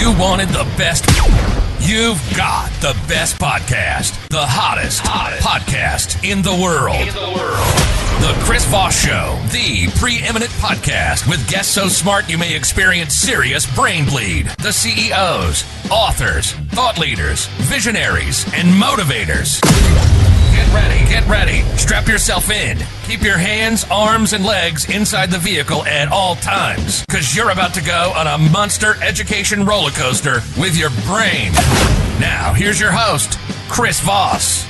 You wanted the best. You've got the best podcast. The hottest podcast in the world. The Chris Voss Show, the preeminent podcast with guests so smart you may experience serious brain bleed. The CEOs, authors, thought leaders, visionaries, and motivators. Get ready. Strap yourself in. Keep your hands, arms, and legs inside the vehicle at all times, because you're about to go on a monster education roller coaster with your brain. Now, here's your host, Chris Voss.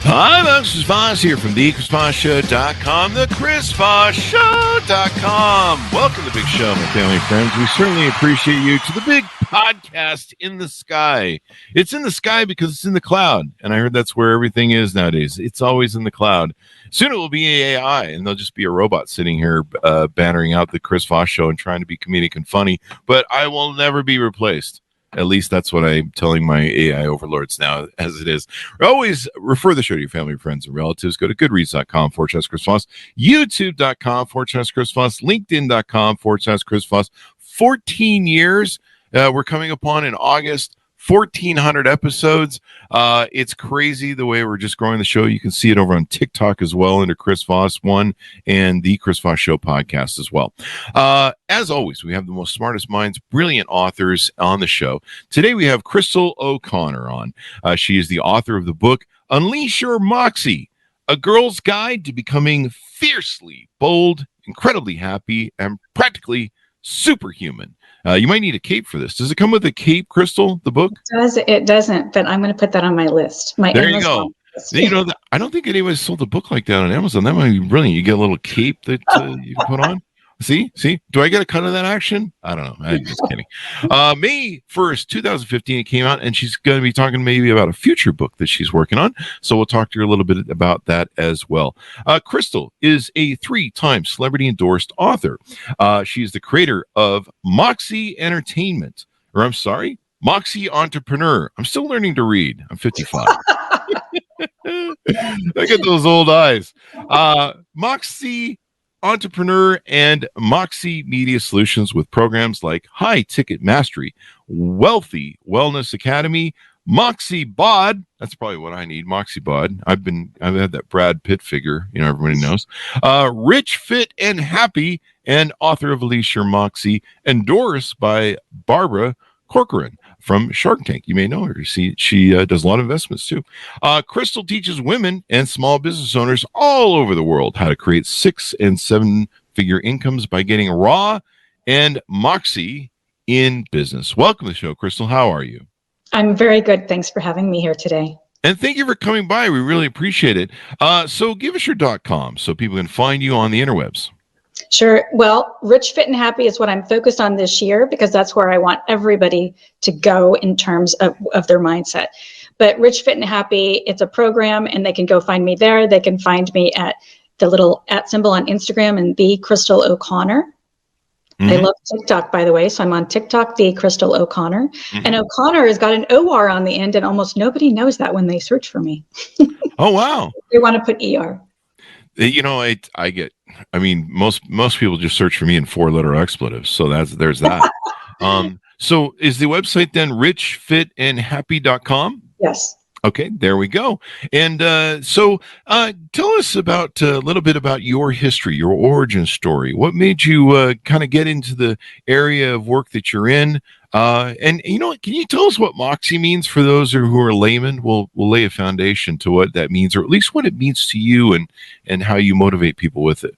Hi, this is Voss here from the ChrisVossShow.com, the ChrisVossShow.com. Welcome to the big show, my family and friends. We certainly appreciate you to the big podcast in the sky. It's in the sky because it's in the cloud, and I heard that's where everything is nowadays. It's always in the cloud. Soon it will be AI, and there'll just be a robot sitting here bannering out the Chris Voss Show and trying to be comedic and funny, but I will never be replaced. At least that's what I'm telling my AI overlords now, as it is. Always refer the show to your family, friends, and relatives. Go to goodreads.com/Chris Voss, youtube.com/Chris Voss, linkedin.com/Chris Voss. 14 years. We're coming upon in August. 1,400 episodes. It's crazy the way we're just growing the show. You can see it over on TikTok as well under Chris Voss 1 and the Chris Voss Show podcast as well. As always, we have the most smartest minds, brilliant authors on the show. Today we have Crystal O'Connor on. She is the author of the book Unleash Your Moxie, A Girl's Guide to Becoming Fiercely Bold, Incredibly Happy, and Practically Superhuman. You might need a cape for this. Does it come with a cape, Crystal, the book? It doesn't, but I'm going to put that on my list. There you go. You know, I don't think anybody sold a book like that on Amazon. That might be brilliant. You get a little cape that you can put on. See? Do I get a cut of that action? I don't know. I'm just kidding. May 1st, 2015, it came out, and she's going to be talking maybe about a future book that she's working on. So we'll talk to her a little bit about that as well. Crystal is a 3-time celebrity-endorsed author. She is the creator of Moxie Entertainment. Moxie Entrepreneur. I'm still learning to read. I'm 55. Look at those old eyes. Moxie Entrepreneur and Moxie Media Solutions with programs like High Ticket Mastery, Wealthy Wellness Academy, Moxie Bod. That's probably what I need. Moxie Bod. I've had that Brad Pitt figure, everybody knows. Rich, Fit, and Happy, and author of Unleash Your Moxie, endorsed by Barbara Corcoran from Shark Tank. You may know her. She does a lot of investments too. Crystal teaches women and small business owners all over the world how to create 6- and 7-figure incomes by getting raw and Moxie in business. Welcome to the show, Crystal. How are you? I'm very good. Thanks for having me here today. And thank you for coming by. We really appreciate it. So give us your .com so people can find you on the interwebs. Sure. Well, Rich, Fit, and Happy is what I'm focused on this year because that's where I want everybody to go in terms of their mindset. But Rich, Fit, and Happy, it's a program, and they can go find me there. They can find me at the little @ symbol on Instagram and the Crystal O'Connor. Mm-hmm. I love TikTok, by the way, so I'm on TikTok, the Crystal O'Connor. Mm-hmm. And O'Connor has got an OR on the end, and almost nobody knows that when they search for me. Oh, wow. They want to put ER. Most people just search for me in 4-letter expletives. So there's that. So is the website then richfitandhappy.com? Yes. Okay, there we go. And so tell us about a little bit about your history, your origin story. What made you kind of get into the area of work that you're in? And can you tell us what Moxie means for those who are laymen? We'll lay a foundation to what that means, or at least what it means to you and how you motivate people with it.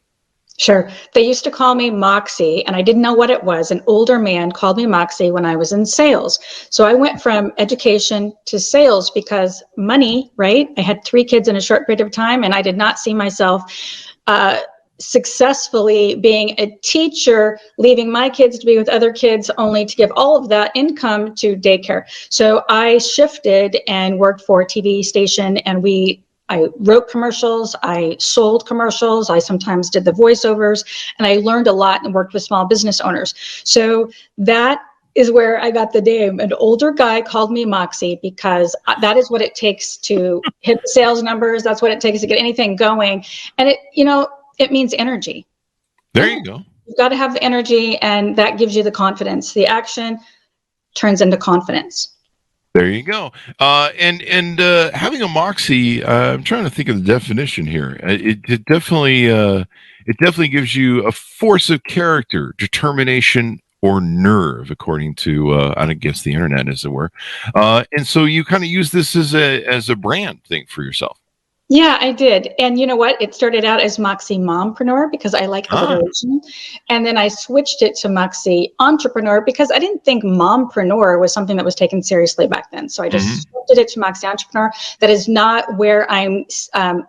Sure. They used to call me Moxie, and I didn't know what it was. An older man called me Moxie when I was in sales. So I went from education to sales because money, right? I had 3 kids in a short period of time, and I did not see myself successfully being a teacher, leaving my kids to be with other kids, only to give all of that income to daycare. So I shifted and worked for a TV station, and I wrote commercials, I sold commercials, I sometimes did the voiceovers, and I learned a lot and worked with small business owners. So that is where I got the name. An older guy called me Moxie because that is what it takes to hit the sales numbers. That's what it takes to get anything going. And it means energy. There you go. You've got to have the energy, and that gives you the confidence. The action turns into confidence. There you go. And having a Moxie, I'm trying to think of the definition here. It definitely gives you a force of character, determination, or nerve, according to I guess the internet, as it were. And so you kind of use this as a brand thing for yourself. Yeah, I did. And you know what? It started out as Moxie Mompreneur because I like alliteration. And then I switched it to Moxie Entrepreneur because I didn't think mompreneur was something that was taken seriously back then. So I just switched it to Moxie Entrepreneur. That is not where I'm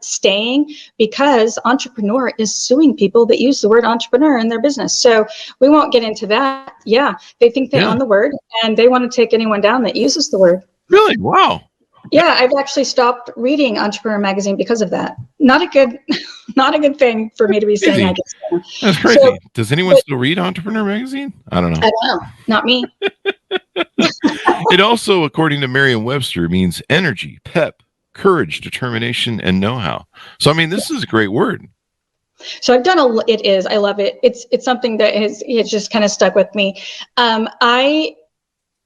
staying, because entrepreneur is suing people that use the word entrepreneur in their business. So we won't get into that. Yeah, they think they own the word, and they want to take anyone down that uses the word. Really? Wow. Yeah, I've actually stopped reading Entrepreneur Magazine because of that. Not a good thing for me to be saying, I guess. That's crazy. So, does anyone still read Entrepreneur Magazine? I don't know. I don't know. Not me. It also, according to Merriam-Webster, means energy, pep, courage, determination, and know-how. So, I mean, this is a great word. So I've done it is. I love it. It's something that has just kind of stuck with me. I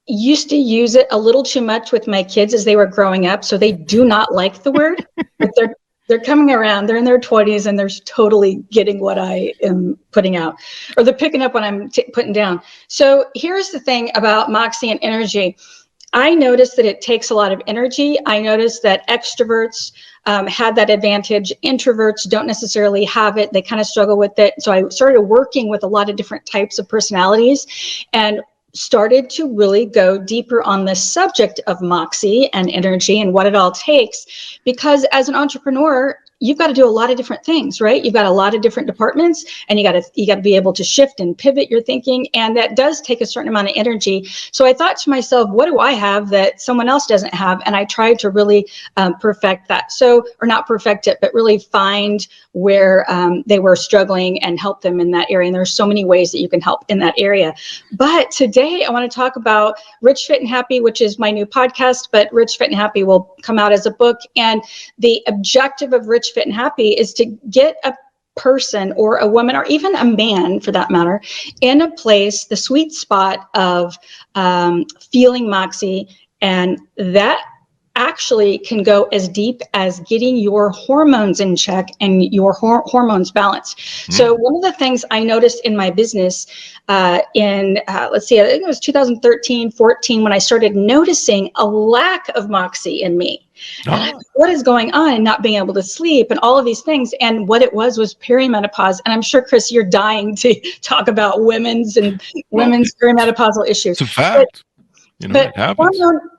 used to use it a little too much with my kids as they were growing up, so they do not like the word, but they're coming around. They're in their 20s and they're totally getting what I am putting out, or they're picking up what I'm putting down. So here's the thing about Moxie and energy. I noticed that it takes a lot of energy. I noticed that extroverts had that advantage. Introverts don't necessarily have it. They kind of struggle with it. So I started working with a lot of different types of personalities, and started to really go deeper on the subject of Moxie and energy and what it all takes. Because as an entrepreneur, you've got to do a lot of different things, right? You've got a lot of different departments, and you got to be able to shift and pivot your thinking, and that does take a certain amount of energy. So I thought to myself, what do I have that someone else doesn't have? And I tried to really perfect that. So, or not perfect it, but really find where they were struggling and help them in that area. And there's so many ways that you can help in that area. But today I want to talk about Rich, Fit, and Happy, which is my new podcast, but Rich, Fit, and Happy will come out as a book. And the objective of Rich, Fit, and Happy is to get a person or a woman, or even a man for that matter, in a place, the sweet spot of feeling Moxie. And that actually can go as deep as getting your hormones in check and your hormones balanced. So one of the things I noticed in my business let's see, I think it was 2013, 14, when I started noticing a lack of Moxie in me. What is going on, and not being able to sleep and all of these things. And what it was perimenopause. And I'm sure, Chris, you're dying to talk about women's perimenopausal issues. It's a fact. But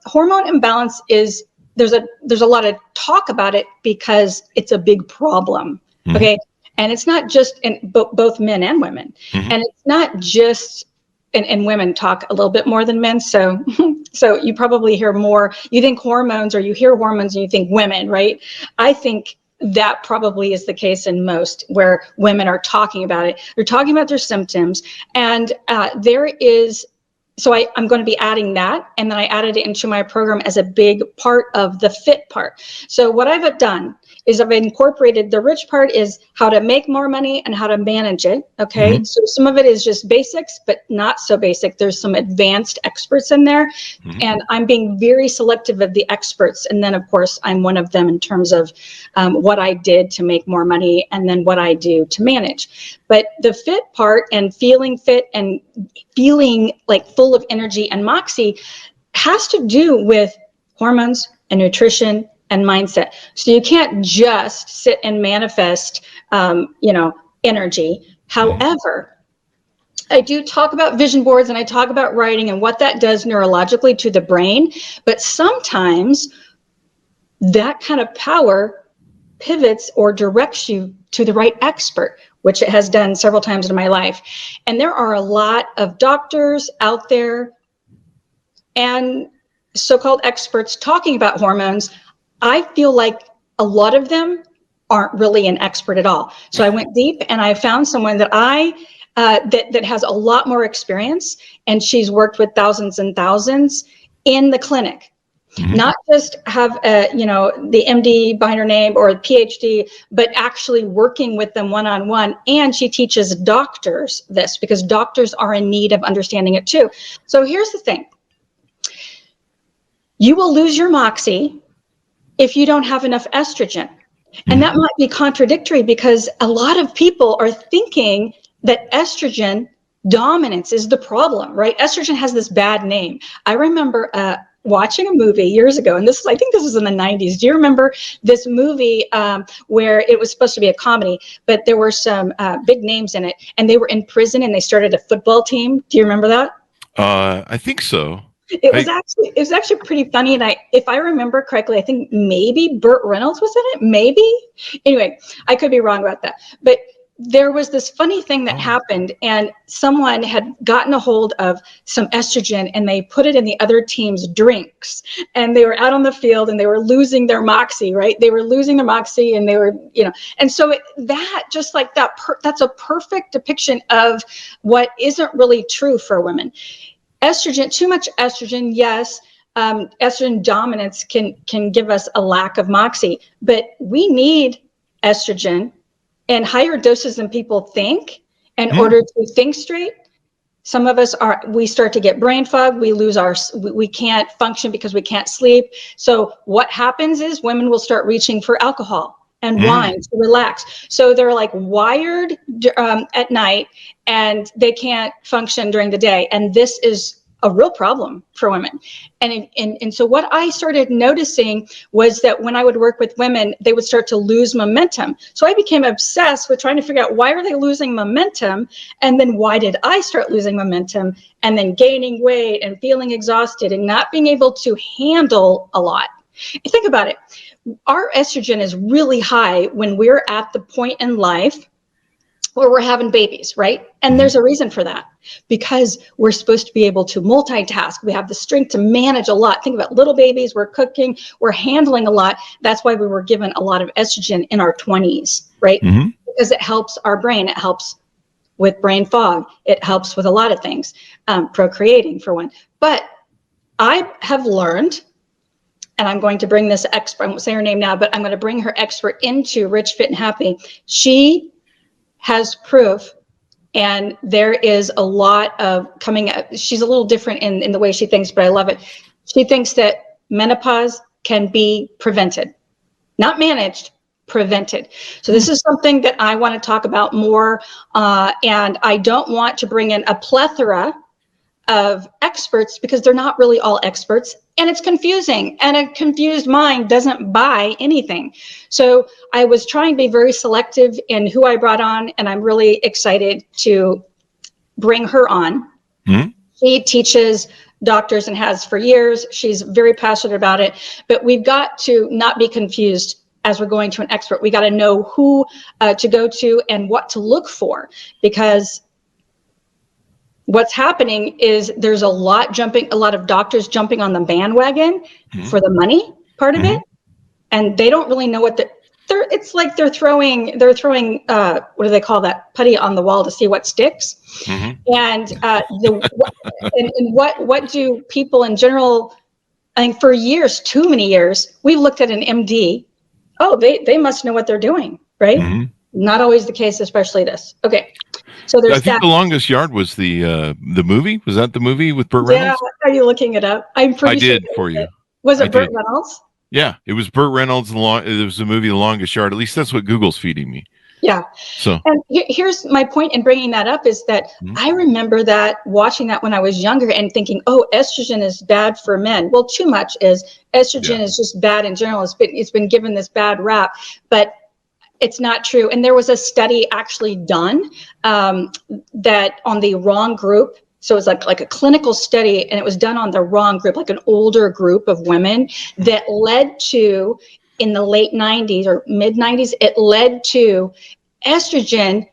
hormone imbalance is, there's a lot of talk about it because it's a big problem. Okay. And it's not just in both men and women. And it's not just, and women talk a little bit more than men. So you probably hear more, you think hormones, or you hear hormones and you think women, right? I think that probably is the case in most, where women are talking about it. They're talking about their symptoms. And so I'm going to be adding that. And then I added it into my program as a big part of the fit part. So what I've done is I've incorporated, the rich part is how to make more money and how to manage it. Okay. So some of it is just basics, but not so basic. There's some advanced experts in there, and I'm being very selective of the experts. And then of course I'm one of them in terms of what I did to make more money, and then what I do to manage. But the fit part and feeling fit and feeling like full of energy and Moxie has to do with hormones and nutrition and mindset. So you can't just sit and manifest, energy. However, I do talk about vision boards, and I talk about writing and what that does neurologically to the brain. But sometimes that kind of power pivots or directs you to the right expert, which it has done several times in my life. And there are a lot of doctors out there and so-called experts talking about hormones. I feel like a lot of them aren't really an expert at all. So I went deep, and I found someone that that has a lot more experience, and she's worked with thousands and thousands in the clinic. Not just have the MD behind her name or a PhD, but actually working with them one-on-one. And she teaches doctors this because doctors are in need of understanding it too. So here's the thing. You will lose your Moxie if you don't have enough estrogen. And that might be contradictory because a lot of people are thinking that estrogen dominance is the problem, right? Estrogen has this bad name. I remember watching a movie years ago, and I think this was in the 90s. Do you remember this movie where it was supposed to be a comedy, but there were some big names in it, and they were in prison and they started a football team? Do you remember that? I think so. It was actually pretty funny, and if I remember correctly, I think maybe Burt Reynolds was in it. Maybe. Anyway, I could be wrong about that, but there was this funny thing that happened, and someone had gotten a hold of some estrogen and they put it in the other team's drinks, and they were out on the field and they were losing their Moxie, right? They were losing their Moxie, and they were, and so that's a perfect depiction of what isn't really true for women. Estrogen, too much estrogen, yes. Estrogen dominance can give us a lack of Moxie, but we need estrogen in higher doses than people think in order to think straight. Some of us we start to get brain fog. We can't function because we can't sleep. So what happens is women will start reaching for alcohol and wine to relax. So they're like wired at night and they can't function during the day. And this is a real problem for women. And so what I started noticing was that when I would work with women, they would start to lose momentum. So I became obsessed with trying to figure out, why are they losing momentum? And then why did I start losing momentum? And then gaining weight and feeling exhausted and not being able to handle a lot. And think about it. Our estrogen is really high when we're at the point in life where we're having babies, right? And there's a reason for that, because we're supposed to be able to multitask. We have the strength to manage a lot. Think about little babies, we're cooking, we're handling a lot. That's why we were given a lot of estrogen in our 20s, right? Because it helps our brain. It helps with brain fog. It helps with a lot of things, procreating for one. But I have learned, and I'm going to bring this expert, I won't say her name now, but I'm going to bring her expert into Rich, Fit, and Happy. She has proof, and there is a lot of coming up. She's a little different in the way she thinks, but I love it. She thinks that menopause can be prevented, not managed, prevented. So this is something that I want to talk about more, and I don't want to bring in a plethora of experts because they're not really all experts, and it's confusing, and a confused mind doesn't buy anything. So I was trying to be very selective in who I brought on, and I'm really excited to bring her on. She teaches doctors and has for years. She's very passionate about it, but we've got to not be confused as we're going to an expert. We got to know who to go to and what to look for, because what's happening is there's a lot of doctors jumping on the bandwagon for the money part of it, and they don't really know what it's like. They're throwing what do they call that, putty on the wall to see what sticks. And what do people in general? I think for years, too many years, we looked at an MD. Oh, they must know what they're doing, right? Not always the case, especially this. Okay. So there's The Longest Yard was the movie. Was that the movie with Burt Reynolds? Yeah, are you looking it up? I'm pretty sure. I did for you. Was it Burt Reynolds? Yeah, it was Burt Reynolds. It was the movie The Longest Yard. At least that's what Google's feeding me. Yeah. So, and here's my point in bringing that up is that I remember watching that when I was younger and thinking, oh, estrogen is bad for men. Well, too much is. Estrogen is just bad in general. It's been given this bad rap, but it's not true. And there was a study actually done that on the wrong group. So it was like a clinical study, and it was done on the wrong group, like an older group of women, that led to, in the late 90s or mid 90s, it led to estrogen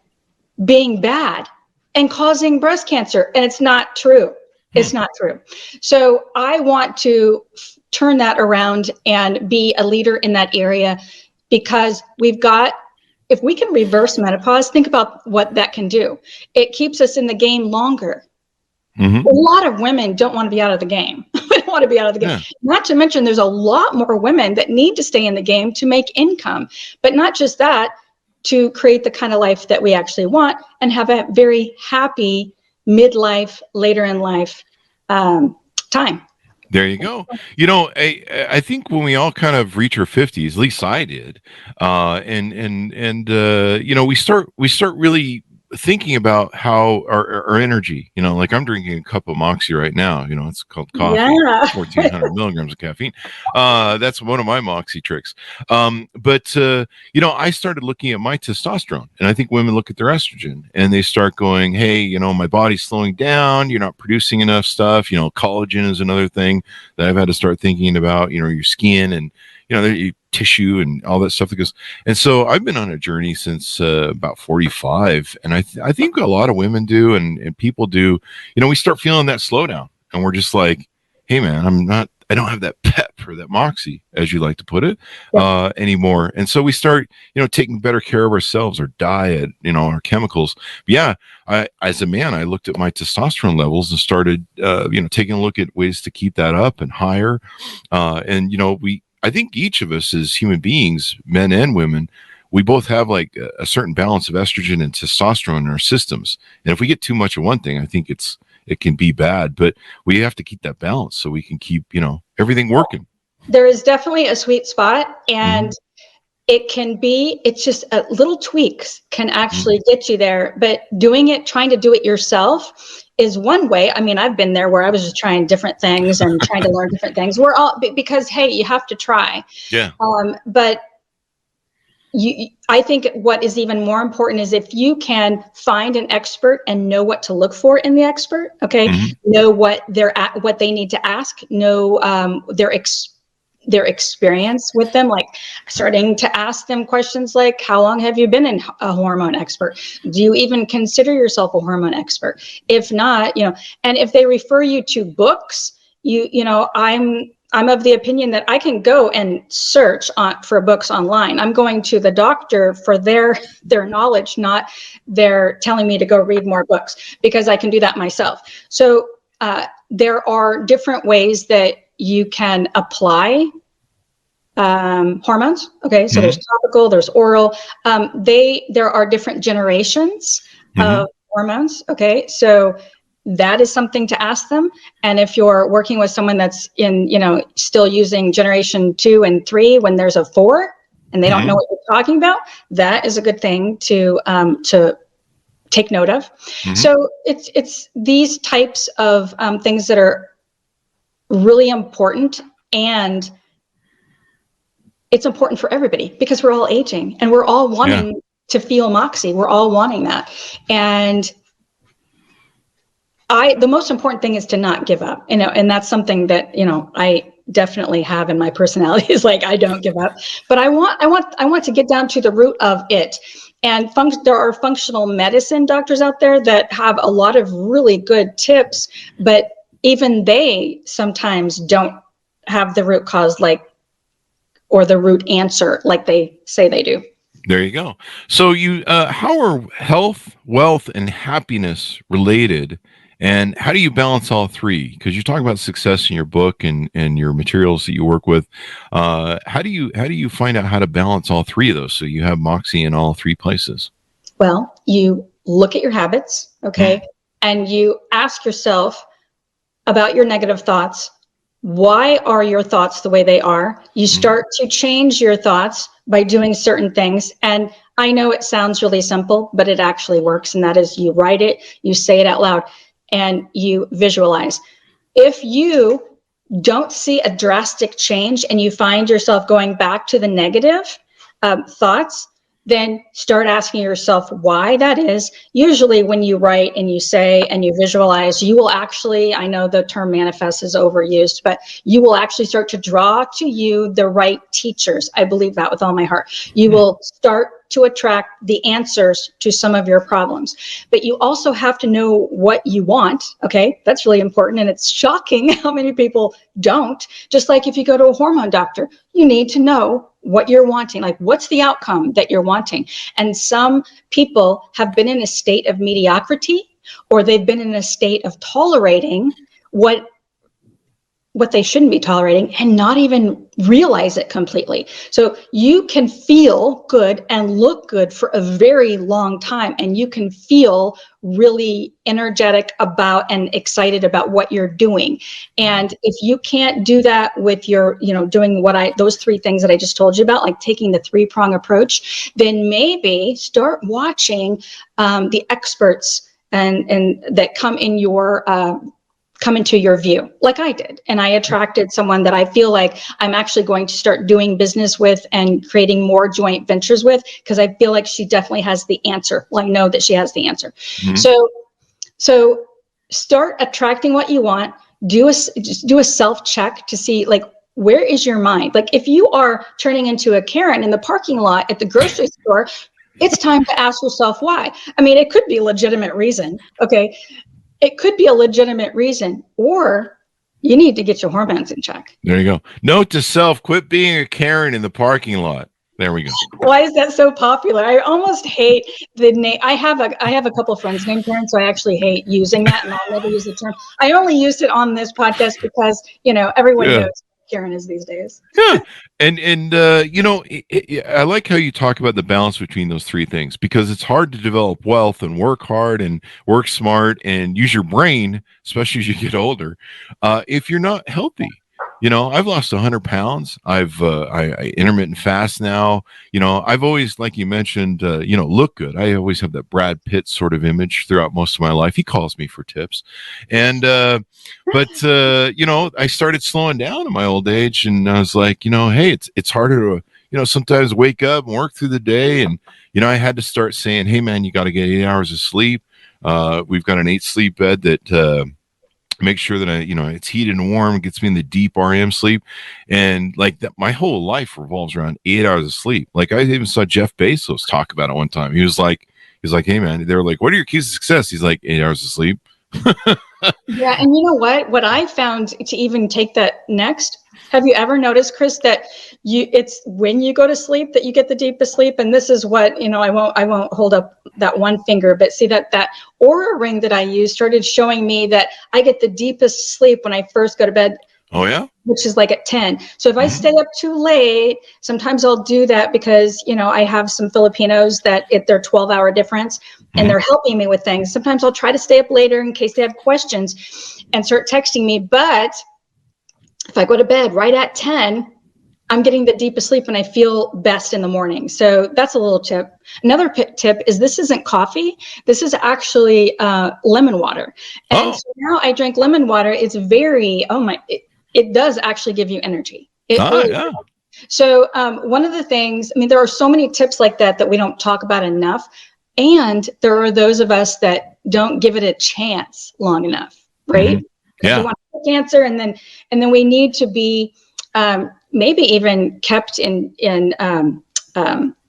being bad and causing breast cancer. And it's not true. It's not true. So I want to turn that around and be a leader in that area, because if we can reverse menopause, think about what that can do. It keeps us in the game longer. Mm-hmm. A lot of women don't want to be out of the game. They don't want to be out of the game. Yeah. Not to mention there's a lot more women that need to stay in the game to make income. But not just that, to create the kind of life that we actually want and have a very happy midlife, later in life time. There you go. You know, I think when we all kind of reach our 50s, at least I did, and you know, we start really thinking about how our energy, you know, like I'm drinking a cup of Moxie right now, you know, it's called coffee, Yeah. 1,400 milligrams of caffeine. That's one of my Moxie tricks. But you know, I started looking at my testosterone, and I think women look at their estrogen and they start going, hey, you know, my body's slowing down. You're not producing enough stuff. You know, collagen is another thing that I've had to start thinking about, you know, your skin and, you know, your tissue and all that stuff that goes. And so I've been on a journey since about 45. And I think a lot of women do and people do, you know, we start feeling that slowdown and we're just like, hey man, I don't have that pep or that moxie, as you like to put it, anymore. And so we start, you know, taking better care of ourselves, our diet, you know, our chemicals. But yeah, as a man, I looked at my testosterone levels and started, you know, taking a look at ways to keep that up and higher. And, you know, I think each of us as human beings, men and women, we both have like a certain balance of estrogen and testosterone in our systems. And if we get too much of one thing, I think it can be bad, but we have to keep that balance so we can keep, you know, everything working. There is definitely a sweet spot, and it's just little tweaks can actually get you there, but trying to do it yourself is one way. I mean, I've been there where I was just trying different things and trying to learn different things. We're all, because, hey, you have to try. Yeah. But I think what is even more important is if you can find an expert and know what to look for in the expert, okay, know what they need to ask, know their experience with them, like starting to ask them questions like, how long have you been a hormone expert? Do you even consider yourself a hormone expert? If not, you know, and if they refer you to books, you know, I'm of the opinion that I can go and search for books online. I'm going to the doctor for their knowledge, not their telling me to go read more books, because I can do that myself. So there are different ways that you can apply hormones. Okay, so there's topical, there's oral. There are different generations of hormones. Okay, so that is something to ask them. And if you're working with someone that's in, you know, still using generation 2 and 3 when there's a 4 and they don't know what you're talking about, that is a good thing to take note of. So it's these types of things that are really important, and it's important for everybody because we're all aging and we're all wanting to feel moxie. We're all wanting that. And the most important thing is to not give up, you know, and that's something that, you know, I definitely have in my personality, is like, I don't give up, but I want to get down to the root of it. And there are functional medicine doctors out there that have a lot of really good tips, but even they sometimes don't have the root cause, or the root answer like they say they do. There you go. So how are health, wealth, and happiness related? And how do you balance all three? Because you talk about success in your book and your materials that you work with. How do you find out how to balance all three of those so you have moxie in all three places? Well, you look at your habits, okay, and you ask yourself about your negative thoughts. Why are your thoughts the way they are? You start to change your thoughts by doing certain things. And I know it sounds really simple, but it actually works. And that is, you write it, you say it out loud, and you visualize. If you don't see a drastic change and you find yourself going back to the negative thoughts, then start asking yourself why that is. Usually when you write and you say and you visualize, you will actually, I know the term manifest is overused, but you will actually start to draw to you the right teachers. I believe that with all my heart. You will start to attract the answers to some of your problems. But you also have to know what you want, okay? That's really important, and it's shocking how many people don't. Just like if you go to a hormone doctor, you need to know what you're wanting, like what's the outcome that you're wanting. And some people have been in a state of mediocrity or they've been in a state of tolerating what they shouldn't be tolerating and not even realize it completely. So you can feel good and look good for a very long time, and you can feel really energetic about and excited about what you're doing. And if you can't do that with your, doing those three things that I just told you about, like taking the 3-prong approach, then maybe start watching the experts and that come into your view, like I did. And I attracted someone that I feel like I'm actually going to start doing business with and creating more joint ventures with, because I feel like she definitely has the answer. Well, I know that she has the answer. Mm-hmm. So start attracting what you want. Just do a self-check to see, like, where is your mind? Like, if you are turning into a Karen in the parking lot at the grocery store, it's time to ask yourself why. I mean, it could be a legitimate reason. Okay. It could be a legitimate reason, or you need to get your hormones in check. There you go. Note to self, quit being a Karen in the parking lot. There we go. Why is that so popular? I almost hate the name. I have a couple of friends named Karen, so I actually hate using that, and I'll never use the term. I only used it on this podcast because, everyone knows Karen is these days. Yeah. And I like how you talk about the balance between those three things, because it's hard to develop wealth and work hard and work smart and use your brain, especially as you get older, if you're not healthy. I've lost 100 pounds. I intermittent fast now. I've always, like you mentioned, look good. I always have that Brad Pitt sort of image throughout most of my life. He calls me for tips. And, I started slowing down in my old age, and I was like, hey, it's harder to, sometimes wake up and work through the day. And, I had to start saying, hey man, you got to get 8 hours of sleep. We've got an 8 sleep bed that, make sure that it's heated and warm, gets me in the deep REM sleep. And like that, my whole life revolves around 8 hours of sleep. Like, I even saw Jeff Bezos talk about it one time. He was like, hey man, they were like, what are your keys to success? He's like, 8 hours of sleep. Yeah. And you know what I found to even take that next, have you ever noticed, Chris, that it's when you go to sleep that you get the deepest sleep? And this is what, I won't hold up that one finger, but see that Aura ring that I use started showing me that I get the deepest sleep when I first go to bed. Oh yeah. Which is like at 10. So if I stay up too late, sometimes I'll do that because, I have some Filipinos that they're 12-hour difference and they're helping me with things. Sometimes I'll try to stay up later in case they have questions and start texting me. But if I go to bed right at 10, I'm getting the deepest sleep and I feel best in the morning. So that's a little tip. Another tip is this isn't coffee. This is actually lemon water. And so now I drink lemon water. It's very, it does actually give you energy. Yeah. So one of the things, there are so many tips like that we don't talk about enough. And there are those of us that don't give it a chance long enough, right? Mm-hmm. Yeah. We want to answer, and then we need to be maybe even kept in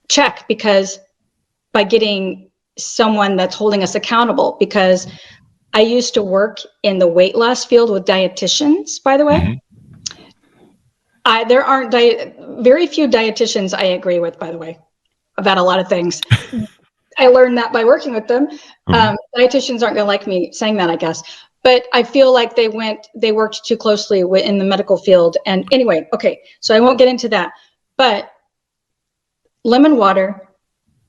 check, because by getting someone that's holding us accountable. Because I used to work in the weight loss field with dietitians, by the way. Mm-hmm. There aren't very few dietitians I agree with, by the way, about a lot of things. I learned that by working with them. Mm-hmm. Dietitians aren't going to like me saying that, I guess. But I feel like they worked too closely in the medical field. And anyway, okay, so I won't get into that. But lemon water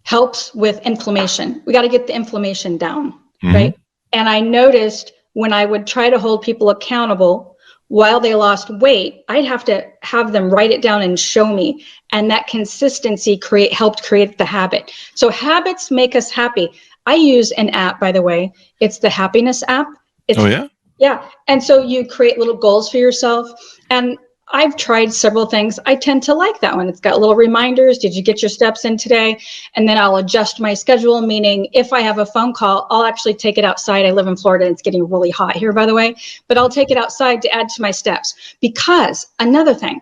helps with inflammation. We got to get the inflammation down, right? And I noticed when I would try to hold people accountable while they lost weight, I'd have to have them write it down and show me. And that consistency helped create the habit. So habits make us happy. I use an app, by the way. It's the happiness app. Yeah. And so you create little goals for yourself. And I've tried several things. I tend to like that one. It's got little reminders. Did you get your steps in today? And then I'll adjust my schedule, meaning if I have a phone call, I'll actually take it outside. I live in Florida and it's getting really hot here, by the way, but I'll take it outside to add to my steps. Because another thing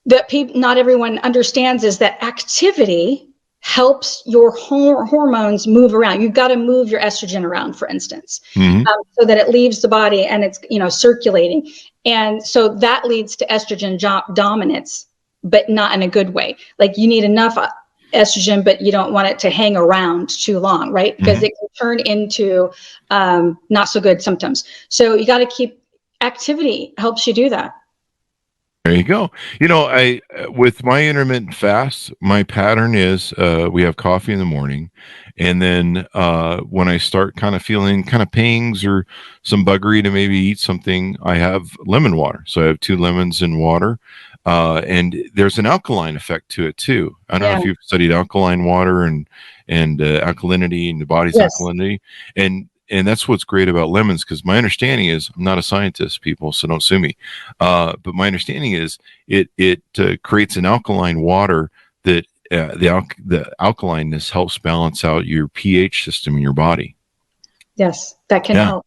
that not everyone understands is that activity helps your hormones move around. You've got to move your estrogen around, for instance, so that it leaves the body and it's, circulating. And so that leads to estrogen dominance, but not in a good way. Like you need enough estrogen, but you don't want it to hang around too long, right? Because it can turn into not so good symptoms. So you got to keep activity helps you do that. There you go. I with my intermittent fast, my pattern is we have coffee in the morning, and then when I start kind of feeling kind of pangs or some buggery to maybe eat something, I have lemon water. So I have 2 lemons in water, and there's an alkaline effect to it too. I don't know if you've studied alkaline water and alkalinity and the body's alkalinity, and that's what's great about lemons, because my understanding is, I'm not a scientist, people, so don't sue me. But my understanding is it creates an alkaline water that the alkalineness helps balance out your pH system in your body. Yes, that can help.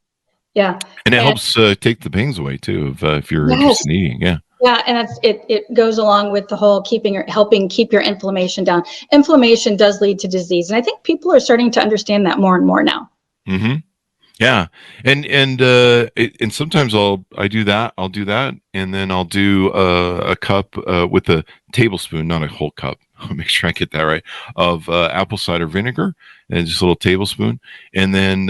Yeah, and it helps take the pangs away too, if you're interested in eating. Yeah. Yeah, and it goes along with the whole helping keep your inflammation down. Inflammation does lead to disease, and I think people are starting to understand that more and more now. Mm-hmm. Yeah, and sometimes I'll do that, and then I'll do a cup with a tablespoon, not a whole cup. I'll make sure I get that right, of apple cider vinegar, and just a little tablespoon. And then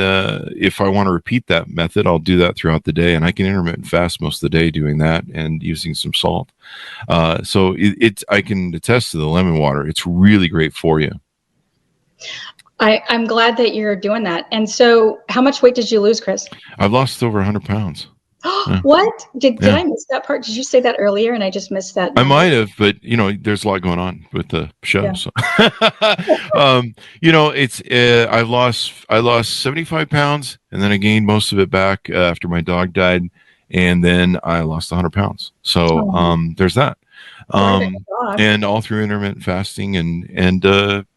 if I want to repeat that method, I'll do that throughout the day, and I can intermittent fast most of the day doing that and using some salt. So I can attest to the lemon water. It's really great for you. I'm glad that you're doing that. And so how much weight did you lose, Chris? I've lost over 100 pounds. What? Did I miss that part? Did you say that earlier and I just missed that? I might have, but there's a lot going on with the show. Yeah. So, I lost 75 pounds, and then I gained most of it back after my dog died, and then I lost 100 pounds. So there's that. And all through intermittent fasting and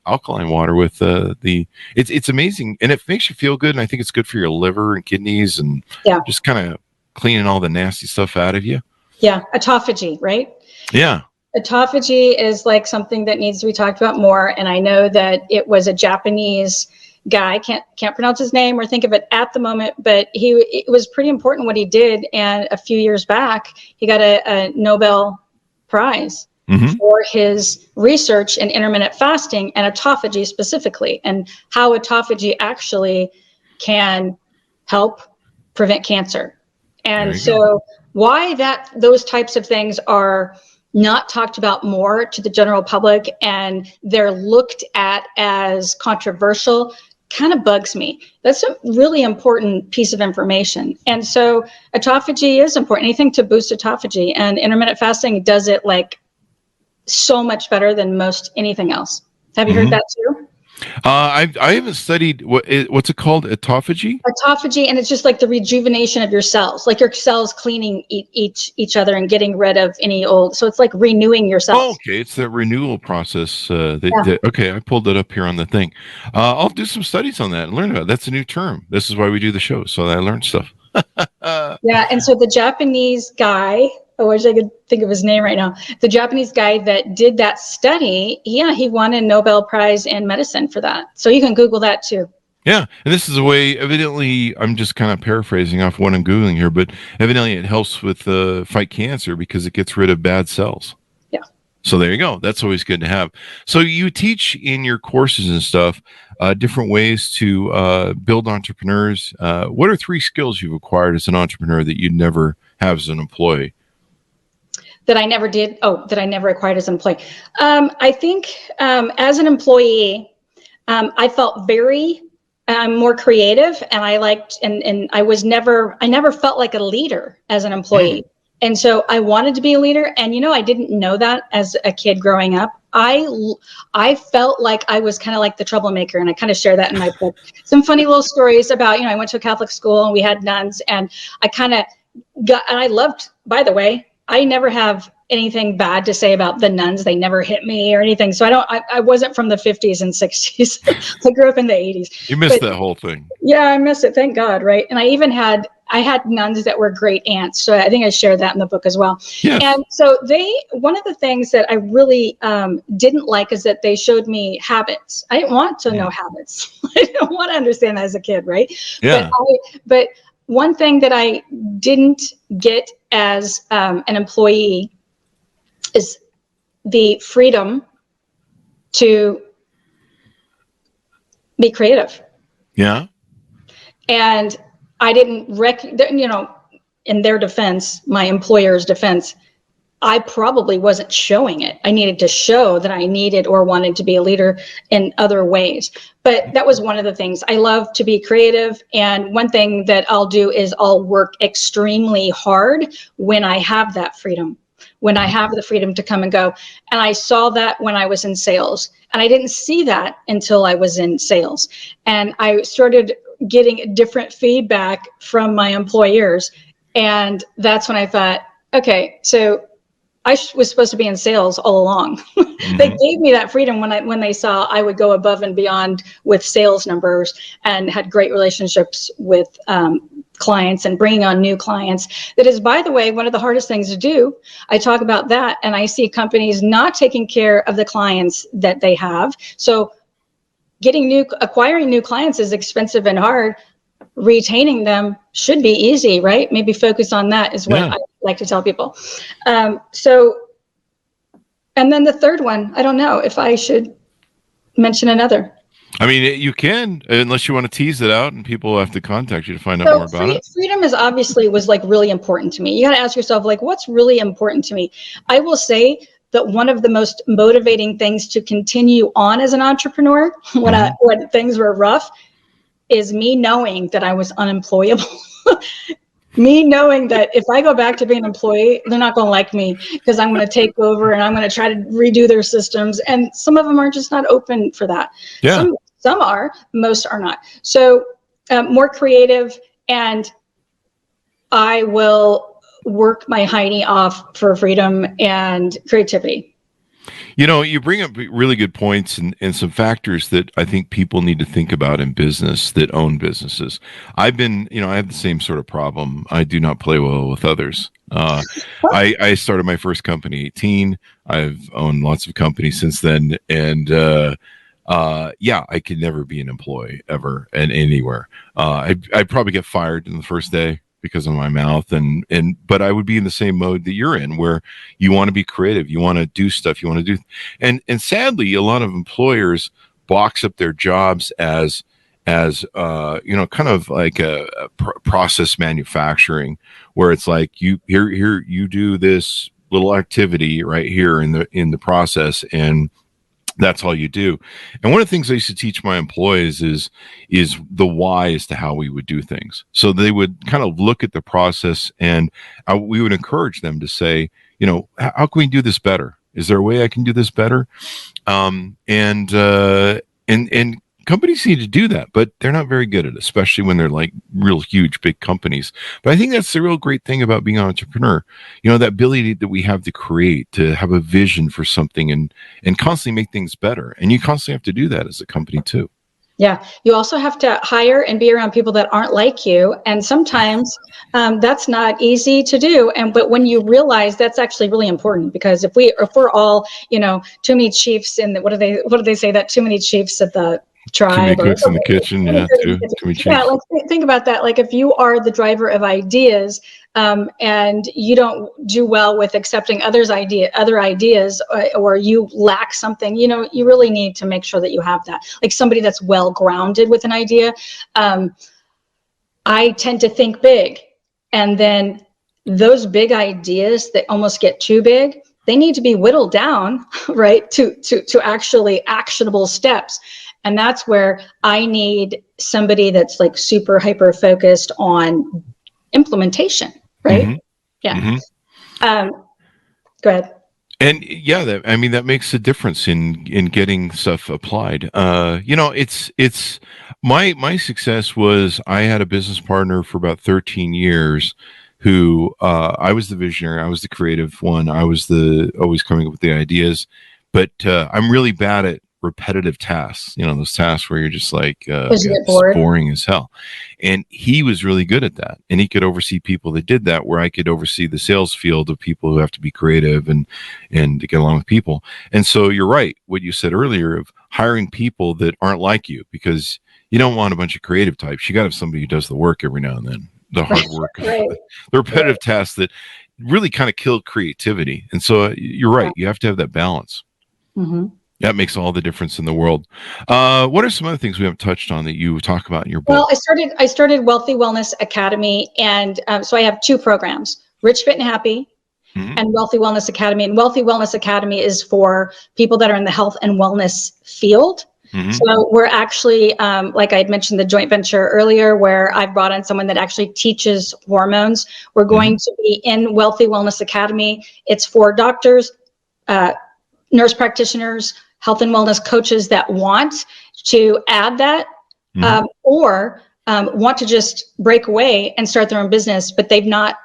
alkaline water with it's amazing, and it makes you feel good, and I think it's good for your liver and kidneys, and just kind of cleaning all the nasty stuff out of you. Yeah, autophagy, right? Yeah. Autophagy is like something that needs to be talked about more, and I know that it was a Japanese guy, can't pronounce his name or think of it at the moment, but it was pretty important what he did, and a few years back he got a Nobel Prize for his research in intermittent fasting and autophagy specifically, and how autophagy actually can help prevent cancer. And so why those types of things are not talked about more to the general public, and they're looked at as controversial, kind of bugs me. That's a really important piece of information. And so autophagy is important, anything to boost autophagy, and intermittent fasting does it like so much better than most anything else. Have you heard that too? I haven't studied what's it called, autophagy? Autophagy, and it's just like the rejuvenation of your cells, like your cells cleaning each other and getting rid of any old. So it's like renewing your cells. Oh, okay, it's the renewal process. Okay, I pulled it up here on the thing. I'll do some studies on that and learn about it. That's a new term. This is why we do the show, so that I learned stuff. Yeah, and so the Japanese guy, I wish I could think of his name right now. The Japanese guy that did that study, he won a Nobel Prize in medicine for that. So you can Google that too. Yeah, and this is a way, evidently, I'm just kind of paraphrasing off what I'm Googling here, but evidently it helps with fight cancer because it gets rid of bad cells. Yeah. So there you go. That's always good to have. So you teach in your courses and stuff different ways to build entrepreneurs. What are 3 skills you've acquired as an entrepreneur that you'd never have as an employee? That I never did. That I never acquired as an employee. I think as an employee, I felt very more creative, and I liked, and I never felt like a leader as an employee. And so I wanted to be a leader, and I didn't know that as a kid growing up. I felt like I was kind of like the troublemaker, and I kind of share that in my book. Some funny little stories about, I went to a Catholic school and we had nuns, and I kind of and I loved, by the way, I never have anything bad to say about the nuns. They never hit me or anything. So I wasn't from the 50s and 60s. I grew up in the 80s. You missed that whole thing. Yeah, I missed it. Thank God. Right. And I had nuns that were great aunts. So I think I shared that in the book as well. Yes. And so one of the things that I really didn't like is that they showed me habits. I didn't want to know habits. I didn't want to understand that as a kid. Right. Yeah. But one thing that I didn't get as an employee is the freedom to be creative. Yeah. And I didn't in their defense, my employer's defense, I probably wasn't showing it. I needed to show that I needed or wanted to be a leader in other ways. But that was one of the things. I love to be creative. And one thing that I'll do is I'll work extremely hard when I have that freedom, when I have the freedom to come and go. And I saw that when I was in sales. And I didn't see that until I was in sales. And I started getting different feedback from my employers. And that's when I thought, okay, so I was supposed to be in sales all along. They gave me that freedom when they saw I would go above and beyond with sales numbers and had great relationships with clients and bringing on new clients. That is, by the way, one of the hardest things to do. I talk about that, and I see companies not taking care of the clients that they have. So acquiring new clients is expensive and hard. Retaining them should be easy, right? Maybe focus on that is what I like to tell people. And then the third one, I don't know if I should mention another. I mean, you can, unless you want to tease it out and people have to contact you to find out more about it. Freedom was like really important to me. You got to ask yourself, like, what's really important to me? I will say that one of the most motivating things to continue on as an entrepreneur when things were rough is me knowing that I was unemployable. Me knowing that if I go back to being an employee, they're not going to like me because I'm going to take over and I'm going to try to redo their systems. And some of them are just not open for that. Yeah. Some are, most are not. So more creative, and I will work my hiney off for freedom and creativity. You know, you bring up really good points and some factors that I think people need to think about in business that own businesses. I have the same sort of problem. I do not play well with others. I started my first company at 18. I've owned lots of companies since then. And I could never be an employee ever and anywhere. I'd probably get fired in the first day because of my mouth, but I would be in the same mode that you're in, where you want to be creative, you want to do stuff, you want to do, and sadly, a lot of employers box up their jobs as kind of like a process manufacturing, where it's like you do this little activity right here in the process, and that's all you do. And one of the things I used to teach my employees is the why as to how we would do things. So they would kind of look at the process, and we would encourage them to say, how can we do this better? Is there a way I can do this better? And companies need to do that, but they're not very good at it, especially when they're like real huge, big companies. But I think that's the real great thing about being an entrepreneur. That ability that we have to create, to have a vision for something and constantly make things better. And you constantly have to do that as a company too. Yeah. You also have to hire and be around people that aren't like you. And sometimes that's not easy to do. But when you realize that's actually really important, because if we're all, too many chiefs in what do they say, that too many chiefs at the tribe, too many cooks in the kitchen, like think about that. Like if you are the driver of ideas, and you don't do well with accepting other ideas, or you lack something, you really need to make sure that you have that, like somebody that's well grounded with an idea. I tend to think big, and then those big ideas that almost get too big, they need to be whittled down, right, to actually actionable steps. And that's where I need somebody that's like super hyper focused on implementation, right? Mm-hmm. Yeah. Mm-hmm. Go ahead. And that makes a difference in getting stuff applied. It's my success was I had a business partner for about 13 years who I was the visionary, I was the creative one, I was always coming up with the ideas, but I'm really bad at repetitive tasks, those tasks where you're just like it's boring as hell. And he was really good at that, and he could oversee people that did that, where I could oversee the sales field of people who have to be creative and to get along with people. And so you're right, what you said earlier of hiring people that aren't like you, because you don't want a bunch of creative types. You got to have somebody who does the work every now and then, the hard work, right. The repetitive tasks that really kind of kill creativity. And so you're right, you have to have that balance. Mm-hmm. That makes all the difference in the world. What are some other things we haven't touched on that you talk about in your book? Well, I started Wealthy Wellness Academy, and so I have two programs: Rich, Fit, and Happy, and Wealthy Wellness Academy. And Wealthy Wellness Academy is for people that are in the health and wellness field. So we're actually, like I had mentioned, the joint venture earlier, where I've brought in someone that actually teaches hormones. We're going to be in Wealthy Wellness Academy. It's for doctors, nurse practitioners, health and wellness coaches that want to add that, or want to just break away and start their own business, but they've not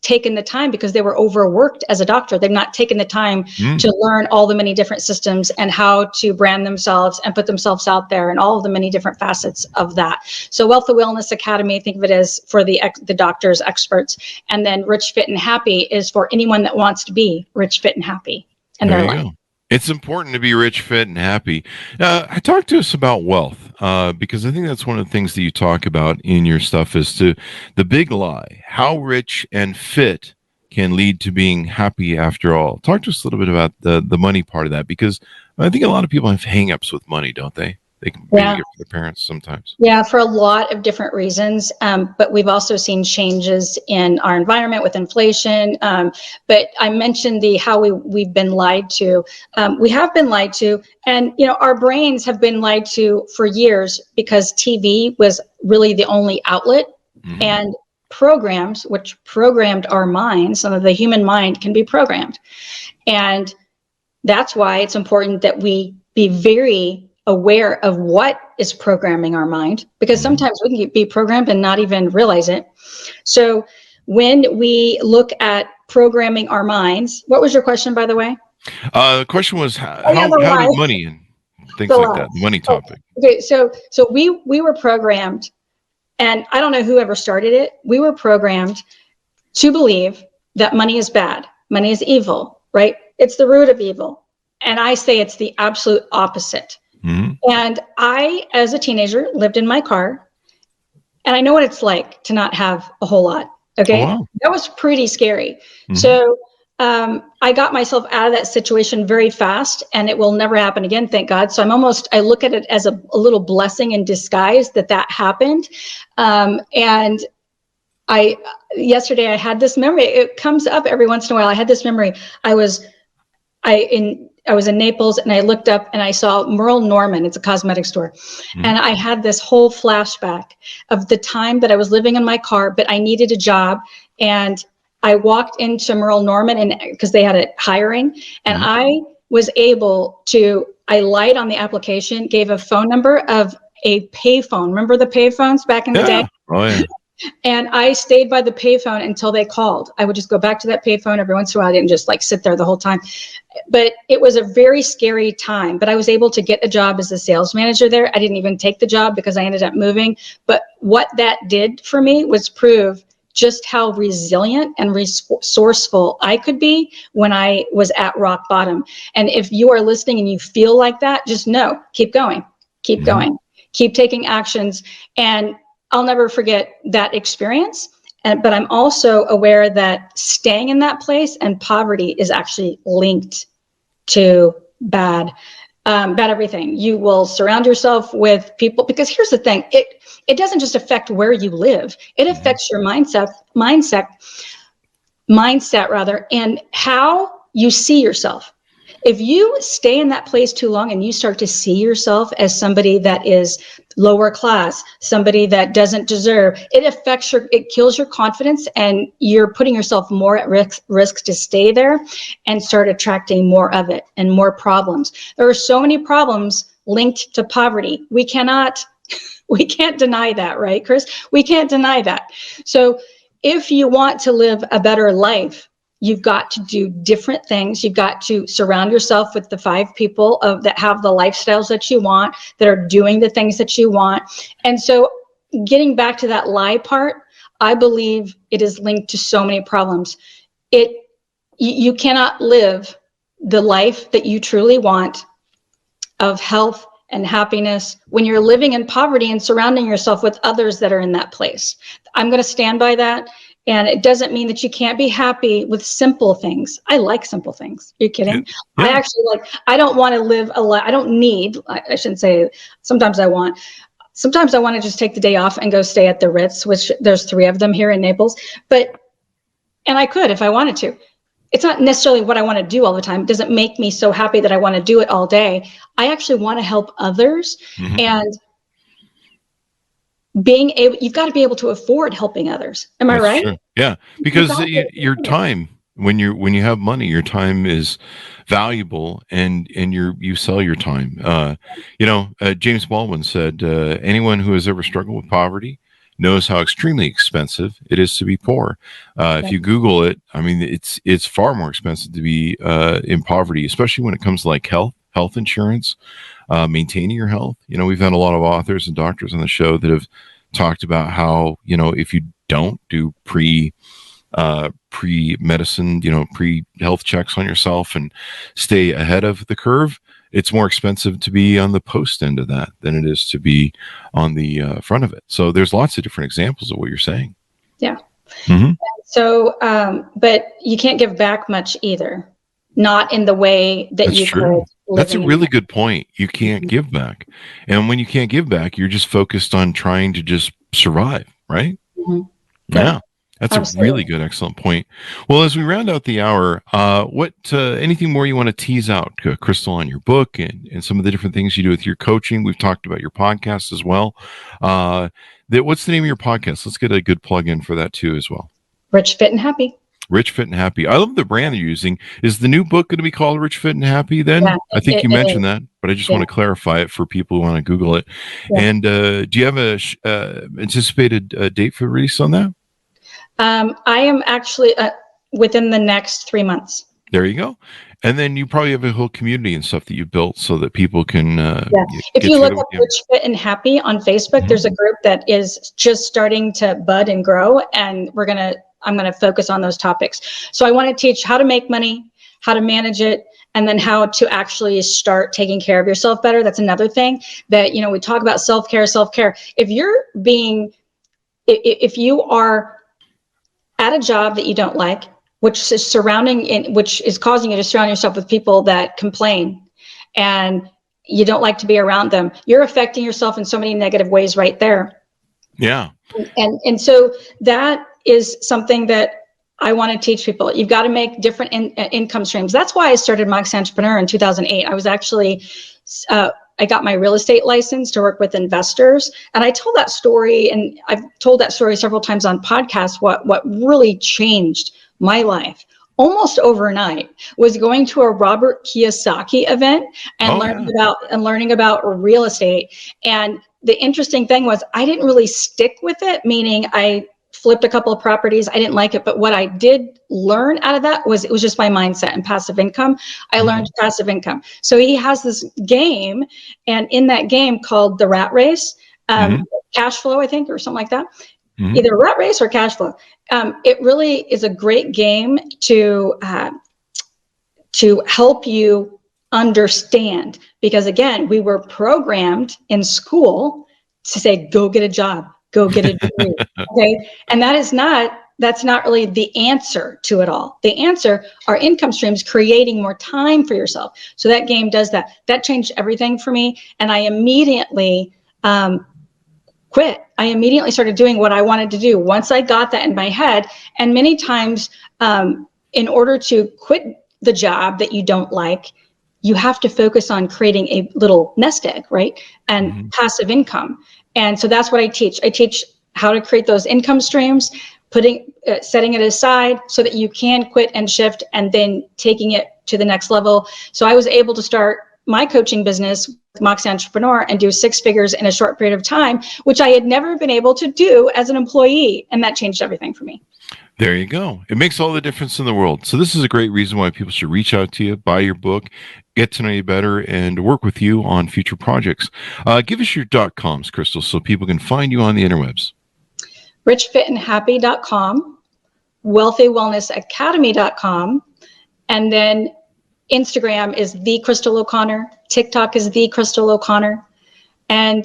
taken the time because they were overworked as a doctor. They've not taken the time to learn all the many different systems and how to brand themselves and put themselves out there and all of the many different facets of that. So Wealthy Wellness Academy, think of it as for the doctors, experts. And then Rich, Fit, and Happy is for anyone that wants to be rich, fit, and happy in their life. It's important to be rich, fit, and happy. Talk to us about wealth, because I think that's one of the things that you talk about in your stuff is the big lie, how rich and fit can lead to being happy after all. Talk to us a little bit about the money part of that, because I think a lot of people have hang-ups with money, don't they? They can be it for their parents sometimes. Yeah, for a lot of different reasons. But we've also seen changes in our environment with inflation. But I mentioned how we've been lied to. We have been lied to, and our brains have been lied to for years because TV was really the only outlet, and programs which programmed our minds. So the human mind can be programmed, and that's why it's important that we be very aware of what is programming our mind, because sometimes we can be programmed and not even realize it. So when we look at programming our minds, what was your question, by the way? The question was how did money and things like that, money topic. Okay, so we were programmed, and I don't know who ever started it. We were programmed to believe that money is bad, money is evil, right? It's the root of evil. And I say it's the absolute opposite. And I, as a teenager, lived in my car, and I know what it's like to not have a whole lot. Okay. Oh, wow. That was pretty scary. So I got myself out of that situation very fast, and it will never happen again, thank God. So I look at it as a little blessing in disguise that happened. And yesterday I had this memory. It comes up every once in a while. I had this memory. I was in Naples, and I looked up and I saw Merle Norman. It's a cosmetic store. And I had this whole flashback of the time that I was living in my car, but I needed a job. And I walked into Merle Norman, and because they had it hiring, and I was able to, I lied on the application, gave a phone number of a payphone. Remember the payphones back in the day? Oh, yeah. And I stayed by the payphone until they called. I would just go back to that payphone every once in a while. I didn't just sit there the whole time. But it was a very scary time. But I was able to get a job as a sales manager there. I didn't even take the job because I ended up moving. But what that did for me was prove just how resilient and resourceful I could be when I was at rock bottom. And if you are listening and you feel like that, just know, keep going, keep going, keep taking actions. And I'll never forget that experience. But I'm also aware that staying in that place and poverty is actually linked to bad everything. You will surround yourself with people, because here's the thing, it doesn't just affect where you live. It affects your mindset, and how you see yourself. If you stay in that place too long and you start to see yourself as somebody that is lower class, somebody that doesn't deserve, it kills your confidence, and you're putting yourself more at risk to stay there and start attracting more of it and more problems. There are so many problems linked to poverty. We can't deny that, right, Chris? We can't deny that. So if you want to live a better life, you've got to do different things. You've got to surround yourself with the 5 people that have the lifestyles that you want, that are doing the things that you want. And so getting back to that lie part, I believe it is linked to so many problems. You cannot live the life that you truly want of health and happiness when you're living in poverty and surrounding yourself with others that are in that place. I'm going to stand by that. And it doesn't mean that you can't be happy with simple things. I like simple things. Are you kidding? Yeah. I actually I don't want to live a life. I don't need, I shouldn't say, sometimes I want to just take the day off and go stay at the Ritz, which there's 3 of them here in Naples. And I could if I wanted to. It's not necessarily what I want to do all the time. It doesn't make me so happy that I want to do it all day. I actually want to help others. Mm-hmm. And you've got to be able to afford helping others. Am I right? True. Yeah, because your time, when you have money, your time is valuable, and you sell your time. James Baldwin said, anyone who has ever struggled with poverty knows how extremely expensive it is to be poor. If you Google it, I mean, it's far more expensive to be in poverty, especially when it comes to like health insurance, maintaining your health. We've had a lot of authors and doctors on the show that have talked about how, if you don't do pre-medicine, pre-health checks on yourself and stay ahead of the curve, it's more expensive to be on the post end of that than it is to be on the front of it. So there's lots of different examples of what you're saying. Yeah. Mm-hmm. So, but you can't give back much either. Not in the way that That's you true. could. That's a really good point. You can't give back. And when you can't give back, you're just focused on trying to just survive, right? Mm-hmm. Yeah. That's Absolutely. a really good, excellent point. Well, as we round out the hour, what anything more you want to tease out, Crystal, on your book and some of the different things you do with your coaching? We've talked about your podcast as well. What's the name of your podcast? Let's get a good plug in for that too as well. Rich, Fit, and Happy. Rich, Fit, and Happy. I love the brand you're using. Is the new book going to be called Rich, Fit, and Happy then? Yeah, I think you mentioned is. that, but I just want to clarify it for people who want to Google it. Yeah. And do you have a anticipated date for release on that? I am actually within the next 3 months. There you go. And then you probably have a whole community and stuff that you built so that people can. If you look up Rich, Fit, and Happy on Facebook, mm-hmm. there's a group that is just starting to bud and grow, and I'm going to focus on those topics. So I want to teach how to make money, how to manage it, and then how to actually start taking care of yourself better. That's another thing that, we talk about self-care. If you are at a job that you don't like, which is causing you to surround yourself with people that complain and you don't like to be around them, you're affecting yourself in so many negative ways right there. Yeah. And so that is something that I want to teach people. You've got to make different income streams. That's why I started Moxie Entrepreneur in 2008. I was actually, I got my real estate license to work with investors. And I told that story, and I've told that story several times on podcasts. What really changed my life almost overnight was going to a Robert Kiyosaki event and learning about real estate. And the interesting thing was I didn't really stick with it, meaning I flipped a couple of properties. I didn't like it, but what I did learn out of that was it was just my mindset and passive income. I learned passive income. So he has this game, and in that game called the Rat Race, Cash Flow, I think, or something like that. Mm-hmm. Either Rat Race or Cash Flow. It really is a great game to help you understand, because again, we were programmed in school to say, go get a job, go get a degree. Okay. And that's not really the answer to it all. The answer are income streams, creating more time for yourself. So that game does that. That changed everything for me. And I immediately quit. I immediately started doing what I wanted to do once I got that in my head. And many times, in order to quit the job that you don't like, you have to focus on creating a little nest egg, right? And passive income. And so that's what I teach. I teach how to create those income streams, setting it aside so that you can quit and shift, and then taking it to the next level. So I was able to start my coaching business with Moxie Entrepreneur and do 6 figures in a short period of time, which I had never been able to do as an employee. And that changed everything for me. There you go. It makes all the difference in the world. So this is a great reason why people should reach out to you, buy your book, get to know you better, and work with you on future projects. Give us your .coms, Crystal, so people can find you on the interwebs. richfitandhappy.com, wealthywellnessacademy.com, and then Instagram is The Crystal O'Connor, TikTok is The Crystal O'Connor, and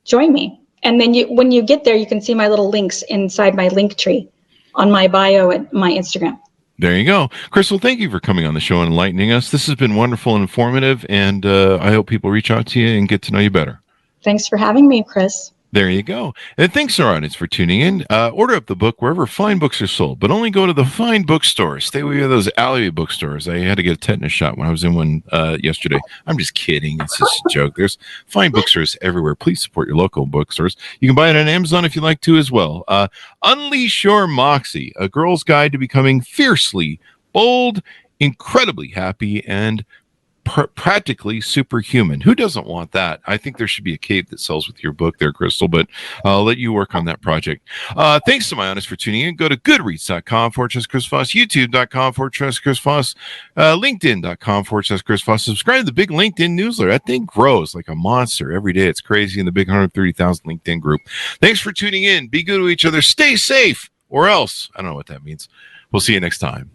join me. And then when you get there, you can see my little links inside my link tree on my bio at my Instagram. There you go. Crystal, thank you for coming on the show and enlightening us. This has been wonderful and informative, and I hope people reach out to you and get to know you better. Thanks for having me, Chris. There you go. And thanks, our audience, for tuning in. Order up the book wherever fine books are sold, but only go to the fine bookstore. Stay away from those alleyway bookstores. I had to get a tetanus shot when I was in one yesterday. I'm just kidding. It's just a joke. There's fine bookstores everywhere. Please support your local bookstores. You can buy it on Amazon if you like to as well. Unleash Your Moxie, a girl's guide to becoming fiercely bold, incredibly happy, and practically superhuman. Who doesn't want that? I think there should be a cape that sells with your book there, Crystal, but I'll let you work on that project. Thanks to my audience for tuning in. Go to goodreads.com/Chris Voss, youtube.com/Chris Voss, linkedin.com/Chris Voss. Subscribe to the big LinkedIn newsletter. That thing grows like a monster every day. It's crazy in the big 130,000 LinkedIn group. Thanks for tuning in. Be good to each other. Stay safe, or else. I don't know what that means. We'll see you next time.